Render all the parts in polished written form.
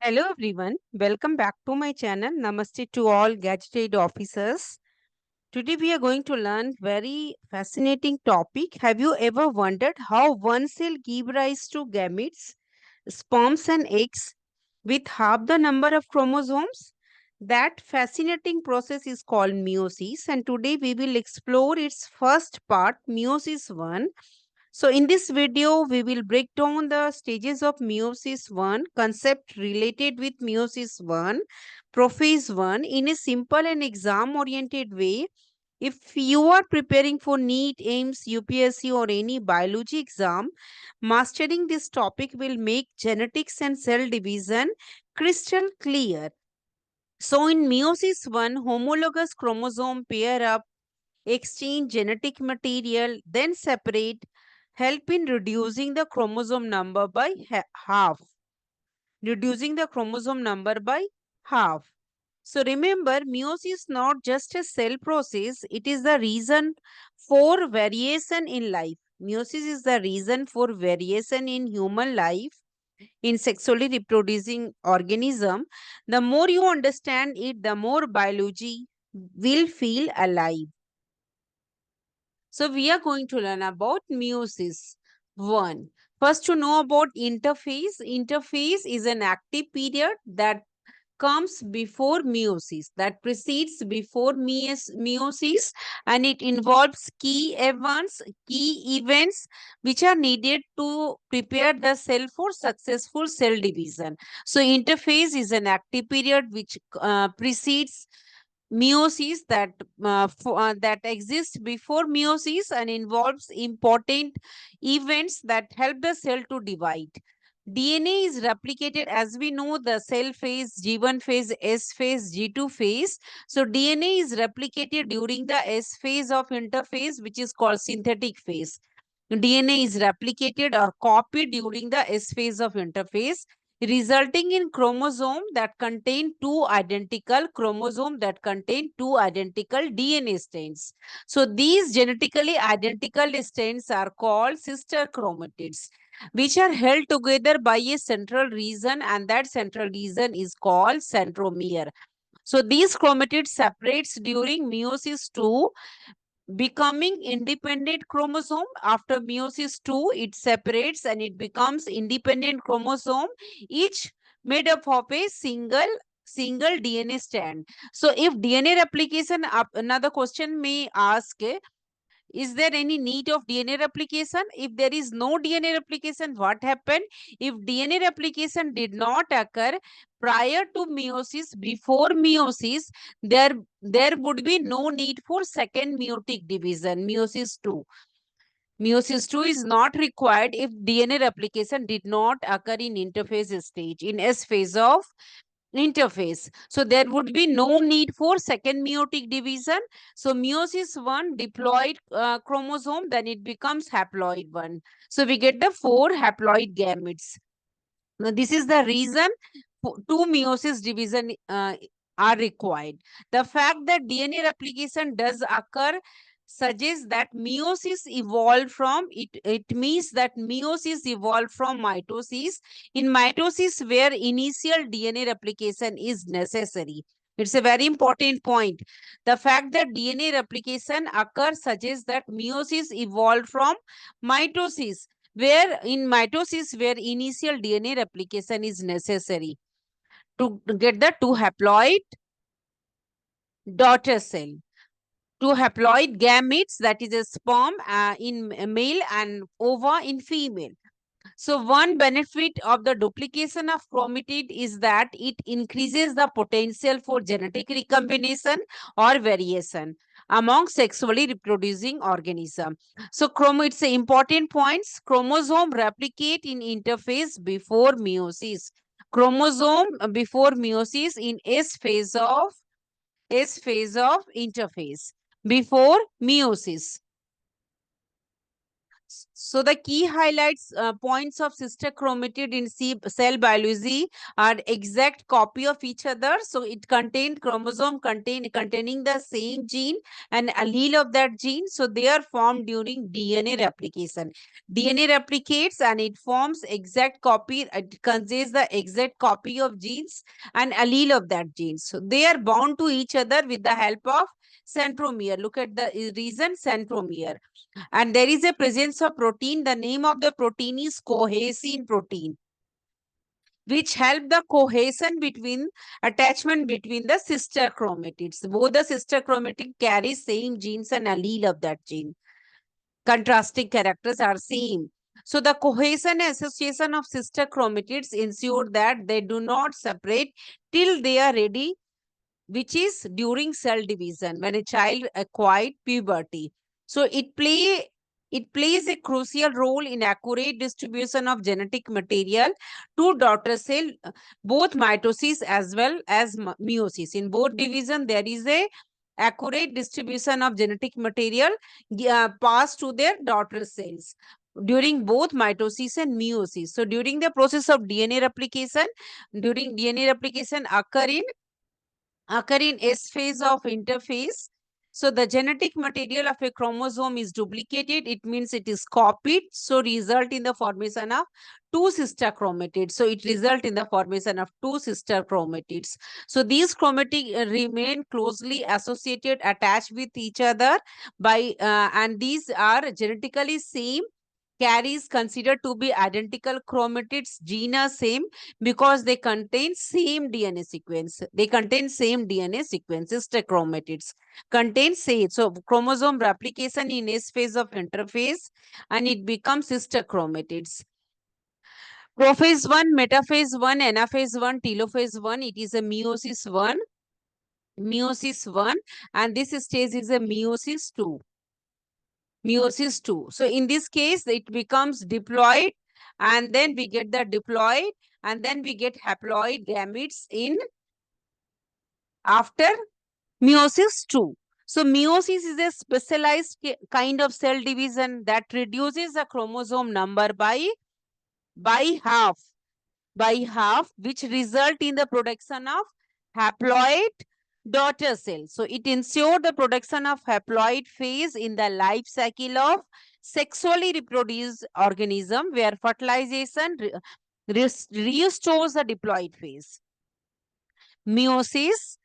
Hello everyone, welcome back to my channel. Namaste to all gadgeted officers. Today we are going to learn very fascinating topic. Have you ever wondered how one cell give rise to gametes, sperms and eggs with half the number of chromosomes? That fascinating process is called meiosis, and today we will explore its first part, meiosis 1. So in this video, we will break down the stages of meiosis 1, concept related with meiosis 1, prophase 1 in a simple and exam oriented way. If you are preparing for NEET, AIIMS, UPSC or any biology exam, mastering this topic will make genetics and cell division crystal clear. So in meiosis 1, homologous chromosome pair up, exchange genetic material, then separate, help in reducing the chromosome number by half. Reducing the chromosome number by half. So remember, meiosis is not just a cell process, it is the reason for variation in life. Meiosis is the reason for variation in human life, in sexually reproducing organism. The more you understand it, the more biology will feel alive. So we are going to learn about meiosis 1. First, to know about interphase. Interphase is an active period that comes before meiosis, that precedes before meiosis, and it involves key events which are needed to prepare the cell for successful cell division. So interphase is an active period which precedes meiosis, that exists before meiosis and involves important events that help the cell to divide. DNA is replicated, as we know, the cell phase, G1 phase, S phase, G2 phase. So DNA is replicated during the S phase of interphase, which is called synthetic phase. DNA is replicated or copied during the S phase of interphase, resulting in chromosome that contain two identical DNA strands. So these genetically identical strands are called sister chromatids, which are held together by a central region, and that central region is called centromere. So these chromatids separates during meiosis II, becoming independent chromosome. After meiosis II, it separates and it becomes independent chromosome, each made up of a single DNA strand. So if DNA replication, another question may ask, is there any need of DNA replication? If there is no DNA replication, what happened? If DNA replication did not occur prior to meiosis, before meiosis, there would be no need for second meiotic division, meiosis 2. Meiosis 2 is not required if DNA replication did not occur in interphase stage, in S phase of interphase. So there would be no need for second meiotic division. So meiosis 1, diploid chromosome, then it becomes haploid 1. So we get the 4 haploid gametes. Now this is the reason two meiosis division are required. The fact that DNA replication does occur suggests that meiosis evolved from it. It means that meiosis evolved from mitosis. In mitosis, where initial DNA replication is necessary. It's a very important point. The fact that DNA replication occurs suggests that meiosis evolved from mitosis, where in mitosis, where initial DNA replication is necessary to get the two haploid daughter cell. Two haploid gametes, that is a sperm in male and ova in female. So one benefit of the duplication of chromatid is that it increases the potential for genetic recombination or variation among sexually reproducing organisms. So it's important points. Chromosome replicate in interphase before meiosis. Chromosome before meiosis in S phase of interphase before meiosis. So the key highlights points of sister chromatid in cell biology are exact copy of each other. So it contained chromosome containing the same gene and allele of that gene. So they are formed during DNA replication. DNA replicates and it forms exact copy. It contains the exact copy of genes and allele of that gene. So they are bound to each other with the help of centromere. Look at the reason, centromere. And there is a presence of protein. The name of the protein is cohesin protein, which help the cohesion between attachment between the sister chromatids. Both the sister chromatid carry same genes and allele of that gene. Contrasting characters are same. So the cohesion and association of sister chromatids ensure that they do not separate till they are ready, which is during cell division when a child acquired puberty. So it plays a crucial role in accurate distribution of genetic material to daughter cell, both mitosis as well as meiosis. In both division, there is a accurate distribution of genetic material passed to their daughter cells during both mitosis and meiosis. So during the process of DNA replication, occur in S phase of interphase. So the genetic material of a chromosome is duplicated. It means it is copied. So result in the formation of two sister chromatids. So it result in the formation of two sister chromatids. So these chromatids remain closely associated, attached with each other and these are genetically same, carries considered to be identical chromatids. Gene are same because they contain same DNA sequence. They contain same DNA sequences. The chromatids contain same. So chromosome replication in S phase of interphase and it becomes sister chromatids. Prophase 1, metaphase 1, anaphase 1, telophase 1. It is a meiosis 1. Meiosis 1 and this stage is a meiosis 2. Meiosis 2. So in this case, it becomes diploid and then we get the diploid and then we get haploid gametes in after meiosis 2. So meiosis is a specialized kind of cell division that reduces the chromosome number by half, which result in the production of haploid daughter cell. So it ensures the production of haploid phase in the life cycle of sexually reproduced organism where fertilization restores the diploid phase. Meiosis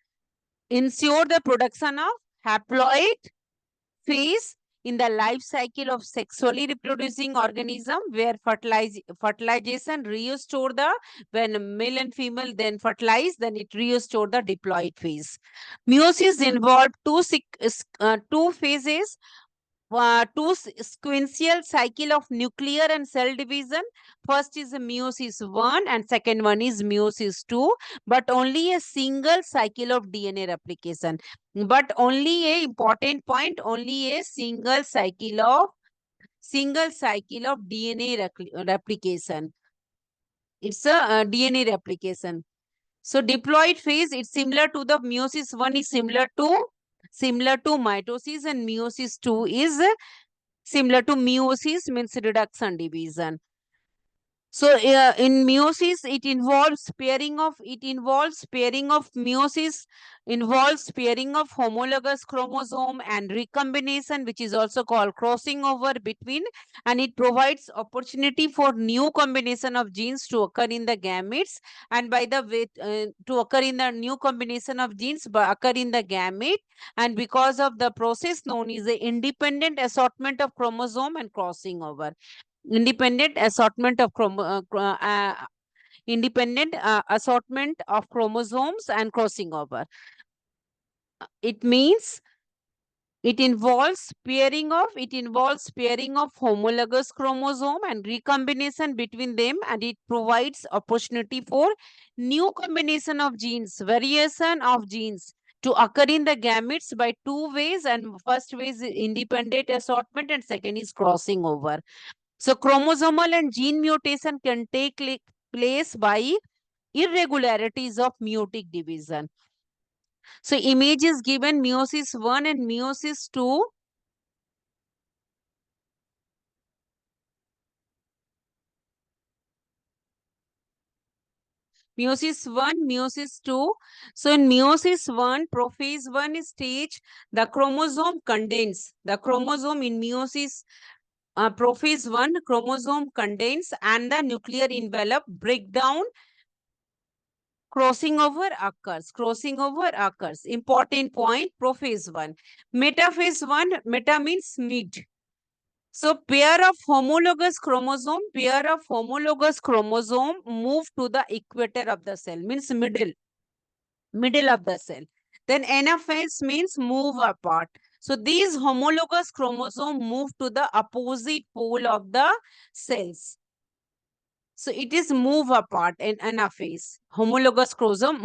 ensure the production of haploid phase in the life cycle of sexually reproducing organism where fertilization restore the when male and female then fertilize, then it restore the diploid phase. Meiosis involved two phases, sequential cycle of nuclear and cell division. First is meiosis 1 and second one is meiosis 2, but only a single cycle of DNA replication. But only a important point, only a single cycle of DNA replication. It's a DNA replication. So diploid phase, it's similar to the meiosis 1 is similar to mitosis and meiosis 2 is similar to meiosis means reduction division. So in meiosis, it involves pairing of meiosis involves pairing of homologous chromosome and recombination, which is also called crossing over between, and it provides opportunity for new combination of genes to occur in the gametes, and by the way, to occur in the new combination of genes occur in the gamete, and because of the process known as the independent assortment of chromosome and crossing over. Independent assortment of assortment of chromosomes and crossing over. It means it involves pairing of homologous chromosome and recombination between them, and it provides opportunity for new combination of genes, variation of genes to occur in the gametes by two ways, and first way is independent assortment and second is crossing over. So chromosomal and gene mutation can take place by irregularities of meiotic division. So image is given meiosis 1 and meiosis 2. Meiosis I, Meiosis II. So in Meiosis I, prophase 1 stage, the chromosome condense. The chromosome in Meiosis prophase 1, chromosome condense and the nuclear envelope breakdown. Crossing over occurs. Crossing over occurs. Important point, prophase 1. Metaphase 1, meta means mid. So pair of homologous chromosome move to the equator of the cell, means middle of the cell. Then anaphase means move apart. So these homologous chromosome move to the opposite pole of the cells. So it is move apart in anaphase. Homologous chromosome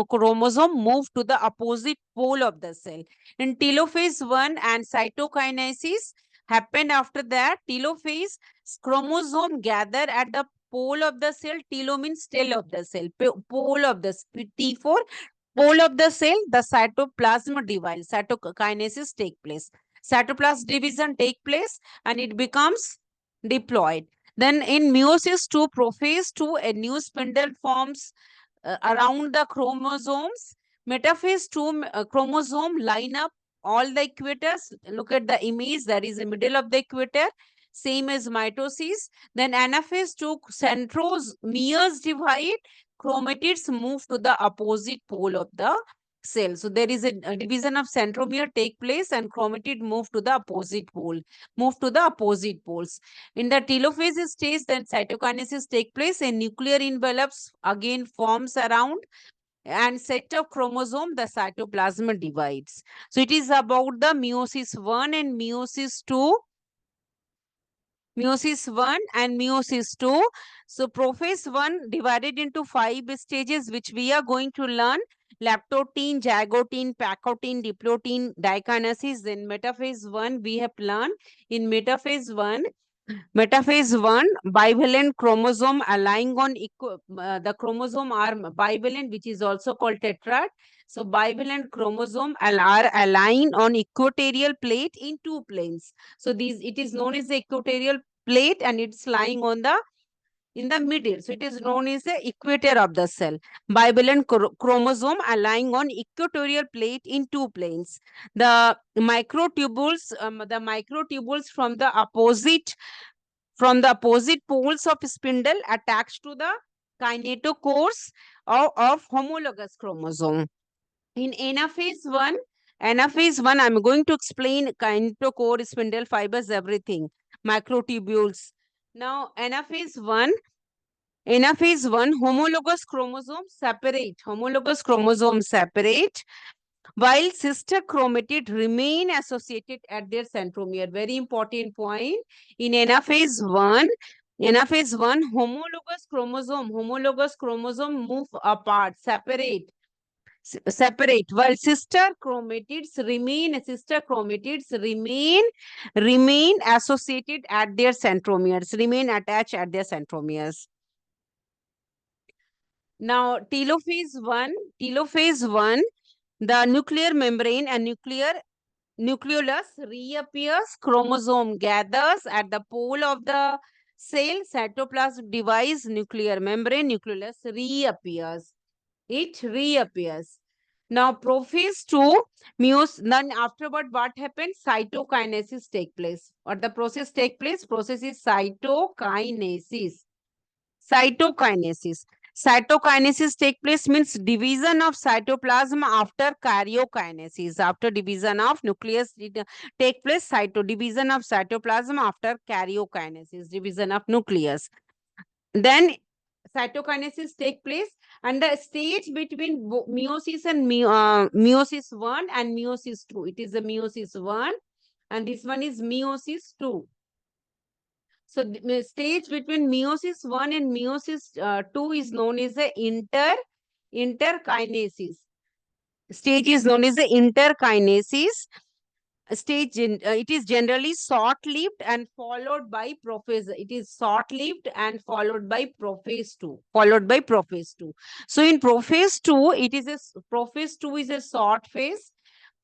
move to the opposite pole of the cell. In telophase 1 and cytokinesis happen after that. Telophase chromosome gather at the pole of the cell. Telo means tail of the cell. Pole of the T4 pole of the cell. The cytoplasm divides. Cytokinesis take place. Cytoplasm division take place and it becomes diploid. Then in Meiosis II, Prophase II, a new spindle forms around the chromosomes. Metaphase II chromosome line up all the equators. Look at the image, that is the middle of the equator, same as mitosis. Then anaphase II, centromeres divide, chromatids move to the opposite pole of the cell. So there is a division of centromere take place and chromatid move to the opposite pole, move to the opposite poles. In the telophase stage, then cytokinesis take place and nuclear envelopes again forms around and set of chromosome, the cytoplasm divides. So it is about the meiosis I and meiosis II. Meiosis I and meiosis II. So prophase 1 divided into 5 stages, which we are going to learn: lactotine, zygotine, pacotine, diplotine, dikinesis. Then metaphase 1 we have learned. In metaphase 1, bivalent chromosome aligning on the chromosome are bivalent, which is also called tetrad. So bivalent chromosome are aligned on equatorial plate in two planes. So it is known as the equatorial plate and it's lying on the in the middle. So it is known as the equator of the cell. Bivalent chromosome aligning on equatorial plate in two planes. The microtubules from the opposite poles of spindle attached to the kinetochores of homologous chromosome. In anaphase 1, I'm going to explain kinetochore, spindle fibers, everything, microtubules. Now, anaphase 1, homologous chromosomes separate, while sister chromatid remain associated at their centromere. Very important point. In anaphase 1, homologous chromosome move apart, separate, while sister chromatids remain associated at their centromeres, remain attached at their centromeres. Now, telophase 1, the nuclear membrane and nucleolus reappears, chromosome gathers at the pole of the cell, cytoplasm divides, nuclear membrane, nucleolus reappears. It reappears. Now, prophase 2, then afterward what happens? Cytokinesis take place. What the process take place? Process is cytokinesis. Cytokinesis take place means division of cytoplasm after karyokinesis. After division of nucleus take place, division of cytoplasm after karyokinesis, division of nucleus. Then cytokinesis take place and the stage between meiosis and meiosis 1 and meiosis 2. It is the meiosis 1 and this one is meiosis 2. So the stage between meiosis 1 and meiosis 2 is known as the interkinesis. Stage is known as the interkinesis. It is generally short-lived and followed by prophase. It is short-lived and followed by prophase 2. So in prophase 2, prophase 2 is a short phase.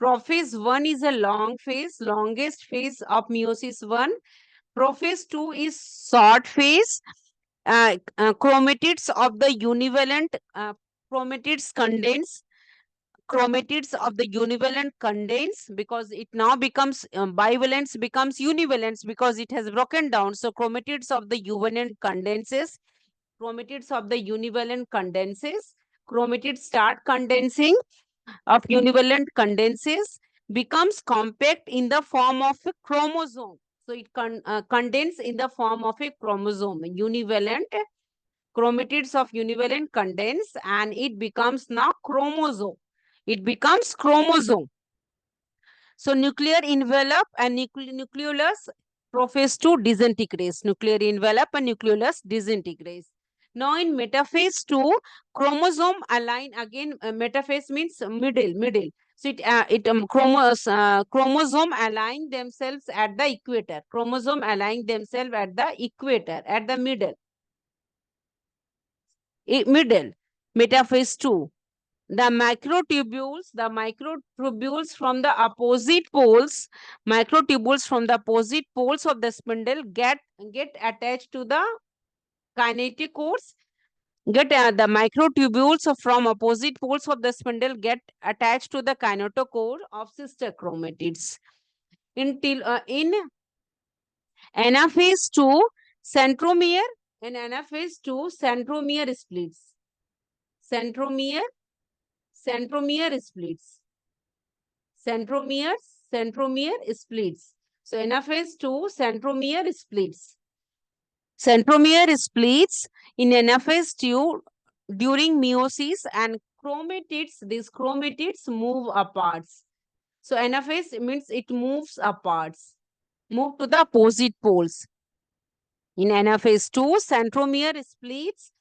Prophase 1 is a long phase, longest phase of meiosis 1. Prophase 2 is short phase. Chromatids of the univalent chromatids condense. Chromatids of the univalent condense because it now becomes bivalence becomes univalence because it has broken down. So chromatids of the univalent condenses. Chromatids of the univalent condenses. Chromatids start condensing of univalent condenses becomes compact in the form of a chromosome. So it condense in the form of a chromosome. Univalent chromatids of univalent condense and it becomes now chromosome. It becomes chromosome. So nuclear envelope and nucleolus prophase II disintegrates. Nuclear envelope and nucleolus disintegrates. Now in metaphase II, chromosome align again. Metaphase means middle. So chromosome align themselves at the equator. Chromosome align themselves at the equator, at the middle. Metaphase II. The microtubules from the opposite poles, of the spindle get attached to the kinetochores. The microtubules from opposite poles of the spindle get attached to the kinetochore of sister chromatids. In Anaphase II, centromere. In Anaphase II, centromere splits. Centromere splits. Centromere splits. So Anaphase II, centromere splits. Centromere splits in Anaphase II during meiosis and these chromatids move apart. So Anaphase means it moves apart, move to the opposite poles. In Anaphase II, centromere splits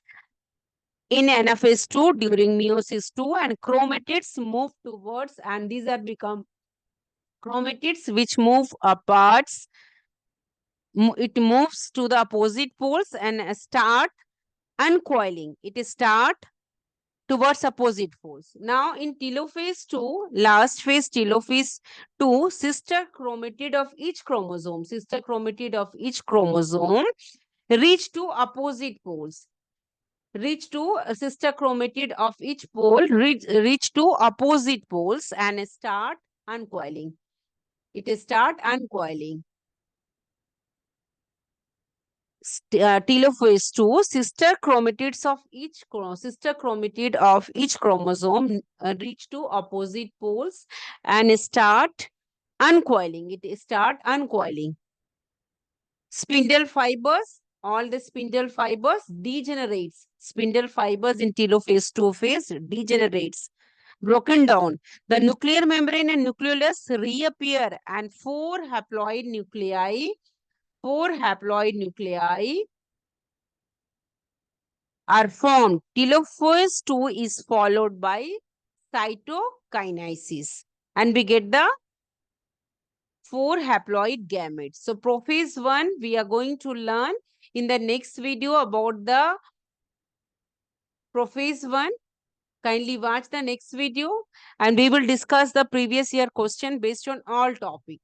in Anaphase II during meiosis II and chromatids move towards, and these are become chromatids which move apart. It moves to the opposite poles and start uncoiling. It start towards opposite poles. Now in telophase 2, last phase telophase 2, sister chromatid of each chromosome reach to opposite poles. Reach to sister chromatid of each pole, reach to opposite poles and start uncoiling. It start uncoiling. Telophase 2, sister chromatids of each chromosome reach to opposite poles and start uncoiling. It start uncoiling. Spindle fibers, all the spindle fibers degenerates. Spindle fibers in telophase 2 phase degenerates, broken down. The nuclear membrane and nucleolus reappear and four haploid nuclei are formed. Telophase 2 is followed by cytokinesis and we get the 4 haploid gametes. So prophase 1 we are going to learn in the next video about the prophase 1. Kindly watch the next video and we will discuss the previous year question based on all topics.